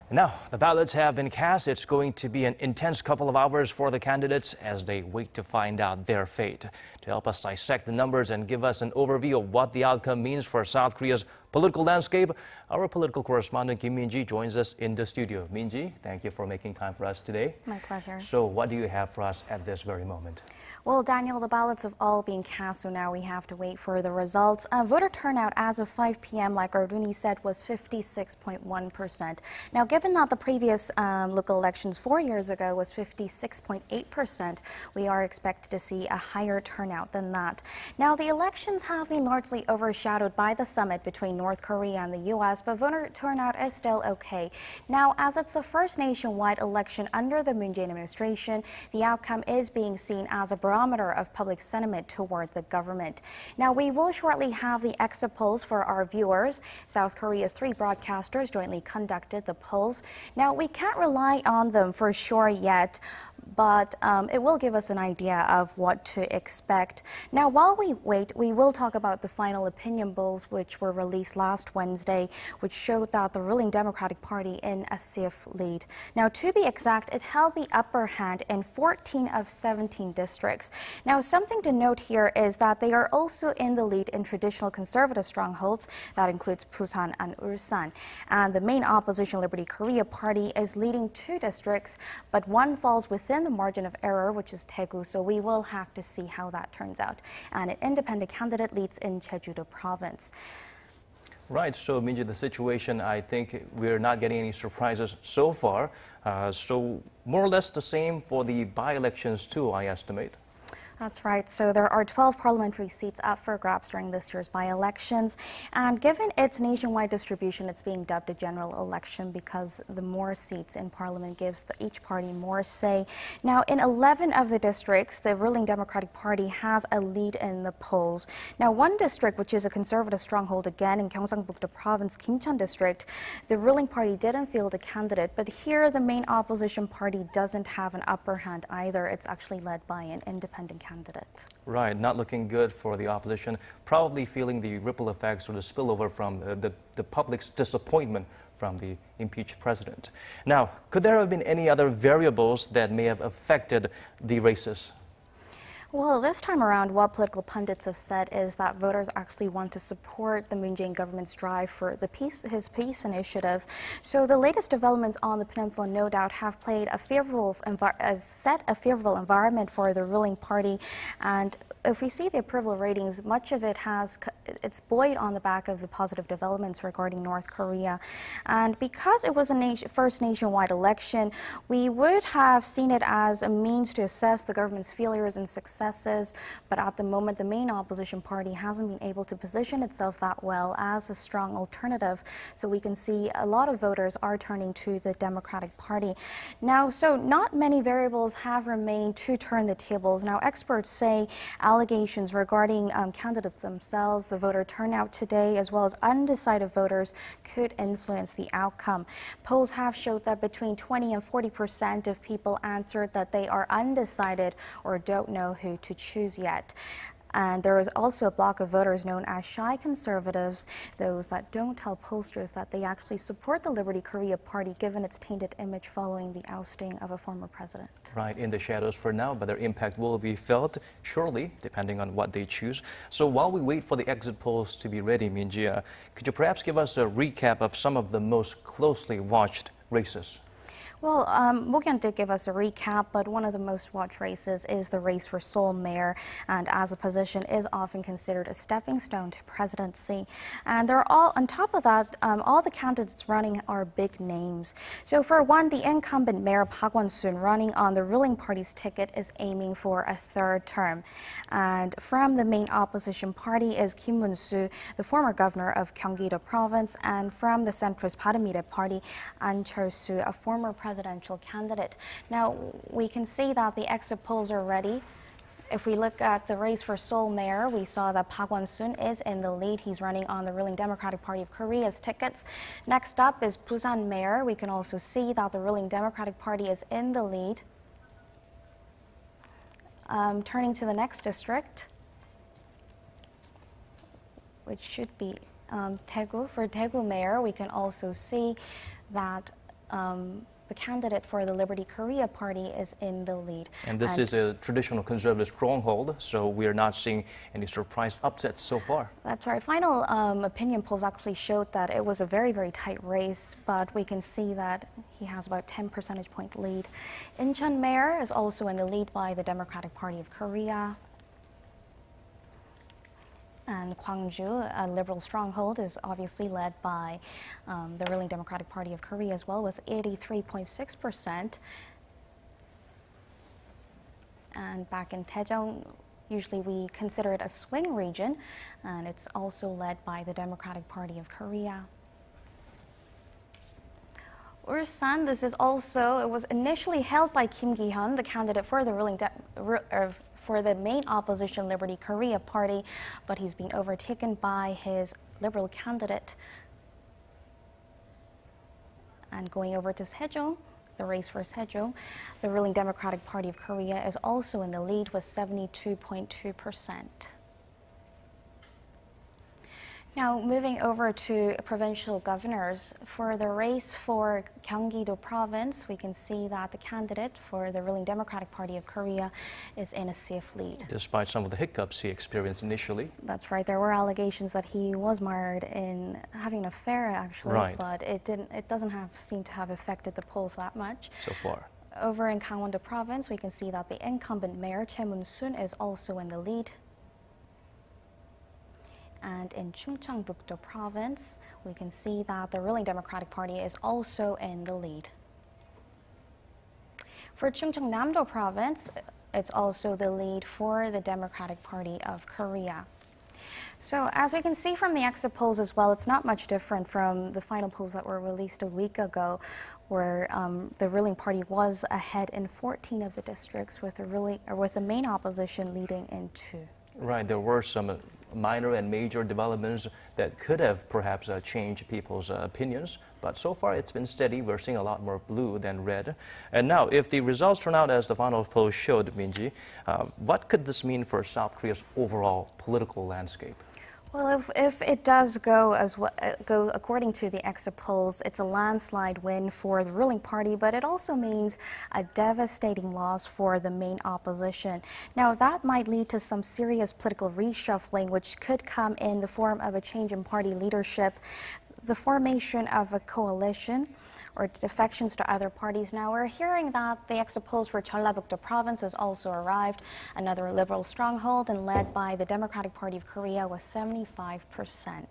Now, the ballots have been cast. It's going to be an intense couple of hours for the candidates as they wait to find out their fate. To help us dissect the numbers and give us an overview of what the outcome means for South Korea's political landscape, our political correspondent Kim Min-ji joins us in the studio. Min-ji, thank you for making time for us today. My pleasure. So what do you have for us at this very moment? Well, Daniel, the ballots have all been cast, so now we have to wait for the results. Voter turnout as of 5 p.m., like Arduni said, was 56.1%. Now, given that the previous local elections 4 years ago was 56.8%, we are expected to see a higher turnout than that. Now, the elections have been largely overshadowed by the summit between North Korea and the U.S., but voter turnout is still okay. Now, as it's the first nationwide election under the Moon Jae-in administration, the outcome is being seen as a barometer of public sentiment toward the government. Now, we will shortly have the exit polls for our viewers. South Korea's 3 broadcasters jointly conducted the polls. Now, we can't rely on them for sure yet, but it will give us an idea of what to expect. Now, while we wait, we will talk about the final opinion polls which were released last Wednesday, which showed that the ruling Democratic Party in a safe lead. Now, to be exact, it held the upper hand in 14 of 17 districts. Now, something to note here is that they are also in the lead in traditional conservative strongholds. That includes Busan and Ulsan. And the main opposition Liberty Korea Party is leading 2 districts, but one falls within the margin of error, which is Daegu, so we will have to see how that turns out. And an independent candidate leads in Jeju-do province. Right, so Min-ji, the situation, I think we're not getting any surprises so far. So more or less the same for the by-elections too, I estimate. That's right. So there are 12 parliamentary seats up for grabs during this year's by-elections. And given its nationwide distribution, it's being dubbed a general election because the more seats in parliament gives each party more say. Now, in 11 of the districts, the ruling Democratic Party has a lead in the polls. Now, one district, which is a conservative stronghold again in Gyeongsangbuk-do province, Kimcheon district, the ruling party didn't field a candidate. But here, the main opposition party doesn't have an upper hand either. It's actually led by an independent candidate. Right, not looking good for the opposition, probably feeling the ripple effects or the spillover from the public's disappointment from the impeached president. Now, could there have been any other variables that may have affected the races? Well, this time around, what political pundits have said is that voters actually want to support the Moon Jae-in government's drive for his peace initiative. So the latest developments on the peninsula, no doubt, have played set a favorable environment for the ruling party. And if we see the approval ratings, much of it's buoyed on the back of the positive developments regarding North Korea. And because it was a first nationwide election, we would have seen it as a means to assess the government's failures and successes. But at the moment, the main opposition party hasn't been able to position itself that well as a strong alternative. So we can see a lot of voters are turning to the Democratic Party. Now, so not many variables have remained to turn the tables. Now, experts say allegations regarding candidates themselves, the voter turnout today, as well as undecided voters could influence the outcome. Polls have showed that between 20 and 40% of people answered that they are undecided or don't know who to choose yet. And there is also a block of voters known as shy conservatives, those that don't tell pollsters that they actually support the Liberty Korea Party given its tainted image following the ousting of a former president. Right, in the shadows for now, but their impact will be felt surely, depending on what they choose. So while we wait for the exit polls to be ready, Min-ji, could you perhaps give us a recap of some of the most closely watched races? Well, Moon did give us a recap, but one of the most watched races is the race for Seoul mayor, and as a position is often considered a stepping stone to presidency. And they're all, on top of that, all the candidates running are big names. So for one, the incumbent mayor Park Won-soon, running on the ruling party's ticket, is aiming for a 3rd term. And from the main opposition party is Kim Moon-soo, the former governor of Gyeonggi-do province, and from the centrist barometer party, An Chol-soo, a former presidential candidate. Now, we can see that the exit polls are ready. If we look at the race for Seoul mayor, we saw that Park Won-soon is in the lead. He's running on the ruling Democratic Party of Korea's tickets. Next up is Busan mayor. We can also see that the ruling Democratic Party is in the lead. Turning to the next district, which should be Daegu. For Daegu mayor, we can also see that the candidate for the Liberty Korea Party is in the lead. And this is a traditional conservative stronghold, so we are not seeing any surprise upsets so far. That's right. Final opinion polls actually showed that it was a very, very tight race, but we can see that he has about 10 percentage point lead. Incheon Mayor is also in the lead by the Democratic Party of Korea. And Gwangju, a liberal stronghold, is obviously led by the ruling Democratic Party of Korea as well, with 83.6%. And back in Daejeon, usually we consider it a swing region, and it's also led by the Democratic Party of Korea. Ulsan, it was initially held by Kim Gi-hyun, the candidate for the for the main opposition Liberty Korea Party, but he's been overtaken by his liberal candidate. And going over to Daejeon, the race for Daejeon, the ruling Democratic Party of Korea is also in the lead with 72.2%. Now, moving over to provincial governors, for the race for Gyeonggi-do province, we can see that the candidate for the ruling Democratic Party of Korea is in a safe lead. Despite some of the hiccups he experienced initially. That's right. There were allegations that he was mired in having an affair, actually, right. But it doesn't seem to have affected the polls that much. So far. Over in Gangwon-do province, we can see that the incumbent mayor, Choi Moon-soon, is also in the lead. And in Chungcheongbuk-do province, we can see that the ruling Democratic Party is also in the lead. For Chungcheongnam-do province, it's also the lead for the Democratic Party of Korea. So as we can see from the exit polls as well, it's not much different from the final polls that were released a week ago, where the ruling party was ahead in 14 of the districts, with the main opposition leading in 2. Right, there were some minor and major developments that could have perhaps changed people's opinions, but so far it's been steady. We're seeing a lot more blue than red. And now, if the results turn out as the final poll showed, Minji, what could this mean for South Korea's overall political landscape? Well, if it does go according to the exit polls, it's a landslide win for the ruling party, but it also means a devastating loss for the main opposition. Now, that might lead to some serious political reshuffling, which could come in the form of a change in party leadership, the formation of a coalition, or defections to other parties. Now, we're hearing that the exit polls for Jeollabuk-do province has also arrived, another liberal stronghold, and led by the Democratic Party of Korea with 75%.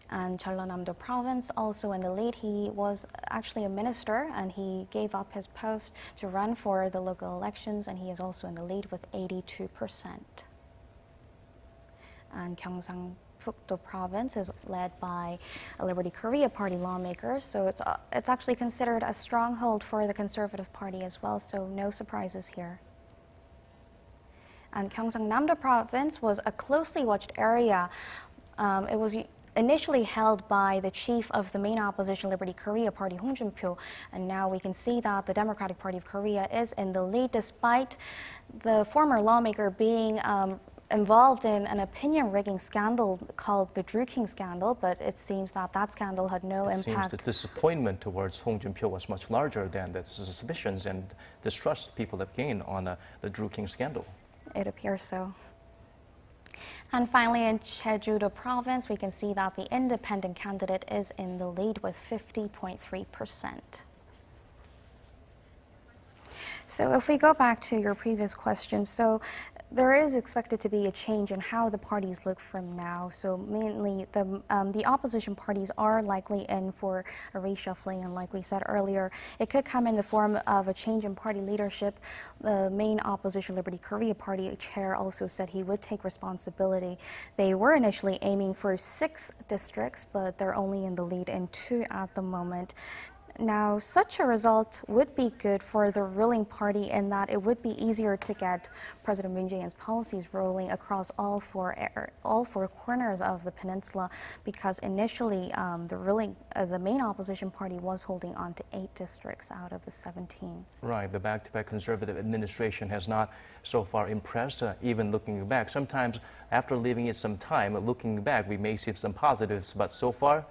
And Jeollanam-do province also in the lead. He was actually a minister, and he gave up his post to run for the local elections, and he is also in the lead with 82%. And Gyeongsang-puk-do province is led by a Liberty Korea Party lawmakers, so it's actually considered a stronghold for the Conservative Party as well, so no surprises here. And Gyeongsang-namdo province was a closely watched area. It was initially held by the chief of the main opposition Liberty Korea Party, Hong Jun-pyo, and now we can see that the Democratic Party of Korea is in the lead, despite the former lawmaker being involved in an opinion rigging scandal called the Drew King scandal, but it seems that that scandal had no impact. It seems the disappointment towards Hong Jun-pyo was much larger than the suspicions and distrust people have gained on the Drew King scandal. It appears so. And finally, in Jeju-do province, we can see that the independent candidate is in the lead with 50.3%. So if we go back to your previous question, so there is expected to be a change in how the parties look from now. So mainly the opposition parties are likely in for a reshuffling, and like we said earlier, it could come in the form of a change in party leadership. The main opposition Liberty Korea Party chair also said he would take responsibility. They were initially aiming for 6 districts, but they're only in the lead in 2 at the moment. Now, such a result would be good for the ruling party in that it would be easier to get President Moon Jae-in's policies rolling across all four corners of the peninsula, because initially the main opposition party was holding on to 8 districts out of the 17. Right, the back-to-back conservative administration has not so far impressed, even looking back. Sometimes after leaving it some time, looking back, we may see some positives, but so far,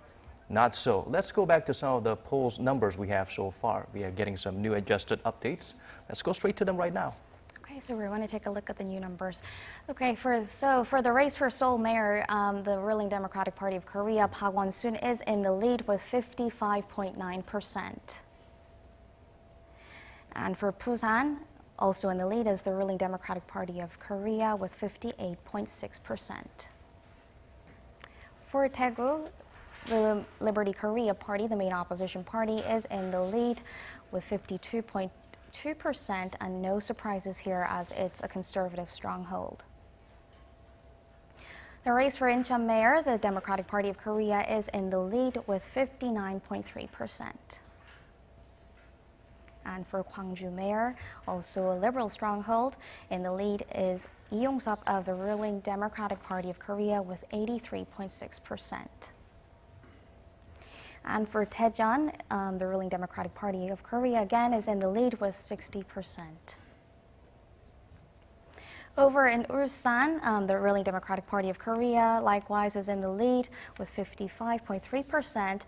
not so. Let's go back to some of the polls numbers we have so far. We are getting some new adjusted updates. Let's go straight to them right now. Okay, so we're going to take a look at the new numbers. Okay, for the race for Seoul mayor, the ruling Democratic Party of Korea, Park Won-soon, is in the lead with 55.9%. And for Busan, also in the lead is the ruling Democratic Party of Korea with 58.6%. For Daegu, the Liberty Korea Party, the main opposition party, is in the lead with 52.2%, and no surprises here as it's a conservative stronghold. The race for Incheon mayor, the Democratic Party of Korea, is in the lead with 59.3%. And for Gwangju mayor, also a liberal stronghold, in the lead is Lee Yong-sop of the ruling Democratic Party of Korea with 83.6%. And for Daejeon, the ruling Democratic Party of Korea again is in the lead with 60%. Over in Ulsan, the ruling Democratic Party of Korea likewise is in the lead with 55.3%.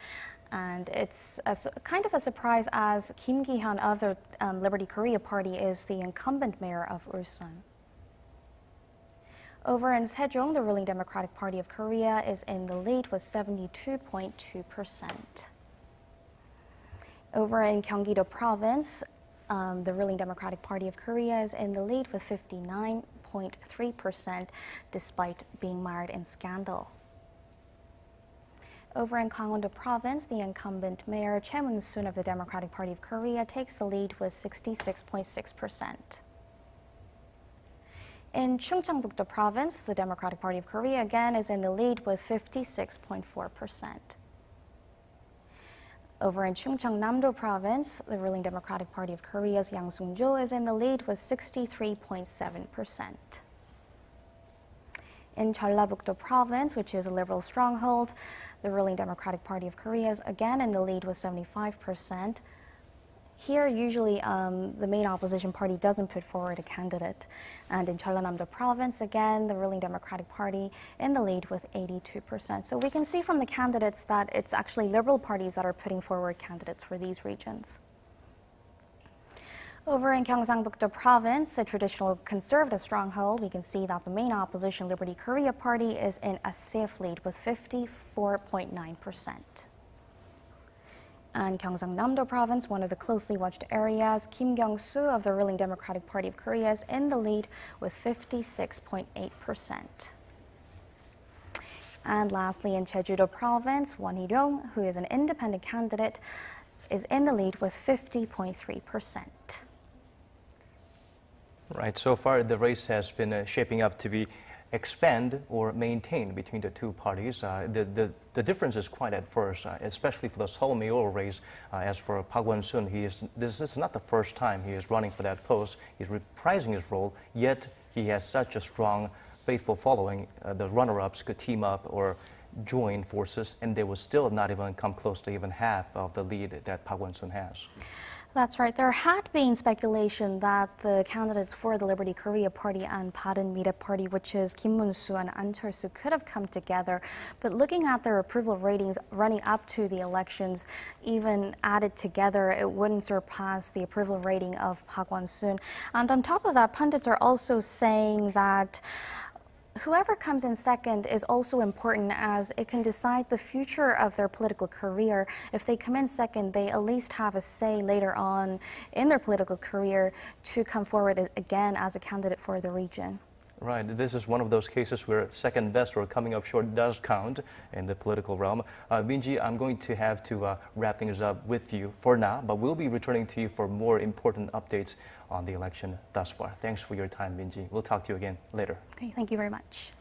And it's kind of a surprise as Kim Ki-hyun of the Liberty Korea Party is the incumbent mayor of Ulsan. Over in Sejong, the ruling Democratic Party of Korea is in the lead with 72.2%. Over in Gyeonggi-do Province, the ruling Democratic Party of Korea is in the lead with 59.3%, despite being mired in scandal. Over in Gangwon-do Province, the incumbent mayor Choi Moon-soon of the Democratic Party of Korea takes the lead with 66.6%. In Chungcheongbuk-do Province, the Democratic Party of Korea again is in the lead with 56.4%. Over in Chungcheongnam-do Province, the ruling Democratic Party of Korea's Yang Sung-jo is in the lead with 63.7%. In Jeollabuk-do Province, which is a liberal stronghold, the ruling Democratic Party of Korea is again in the lead with 75%. Here, usually, the main opposition party doesn't put forward a candidate. And in Jeollanam-do Province, again, the ruling Democratic Party in the lead with 82%. So we can see from the candidates that it's actually liberal parties that are putting forward candidates for these regions. Over in Gyeongsangbuk-do Province, a traditional conservative stronghold, we can see that the main opposition Liberty Korea Party is in a safe lead with 54.9%. And Gyeongsangnam-do Province, one of the closely watched areas, Kim Kyung-soo of the ruling Democratic Party of Korea is in the lead with 56.8%. And lastly, in Jeju-do Province, Won Hee-ryong, who is an independent candidate, is in the lead with 50.3%. Right, so far the race has been shaping up to be expand or maintain between the two parties. The difference is quite at first, especially for the Seoul mayoral race. As for Park Won-soon, this is not the first time he is running for that post. He's reprising his role, yet he has such a strong, faithful following. The runner-ups could team up or join forces, and they will still not even come close to even half of the lead that Park Won-soon has. That's right. There had been speculation that the candidates for the Liberty Korea Party and Baden-Mide Party, which is Kim Moon-soo and An Chol-soo, could have come together. But looking at their approval ratings running up to the elections, even added together, it wouldn't surpass the approval rating of Park Won-soon. And on top of that, pundits are also saying that whoever comes in second is also important as it can decide the future of their political career. If they come in second, they at least have a say later on in their political career to come forward again as a candidate for the region. Right. This is one of those cases where second best or coming up short does count in the political realm. Min-ji, I'm going to have to wrap things up with you for now, but we'll be returning to you for more important updates on the election thus far. Thanks for your time, Min-ji. We'll talk to you again later. Okay, thank you very much.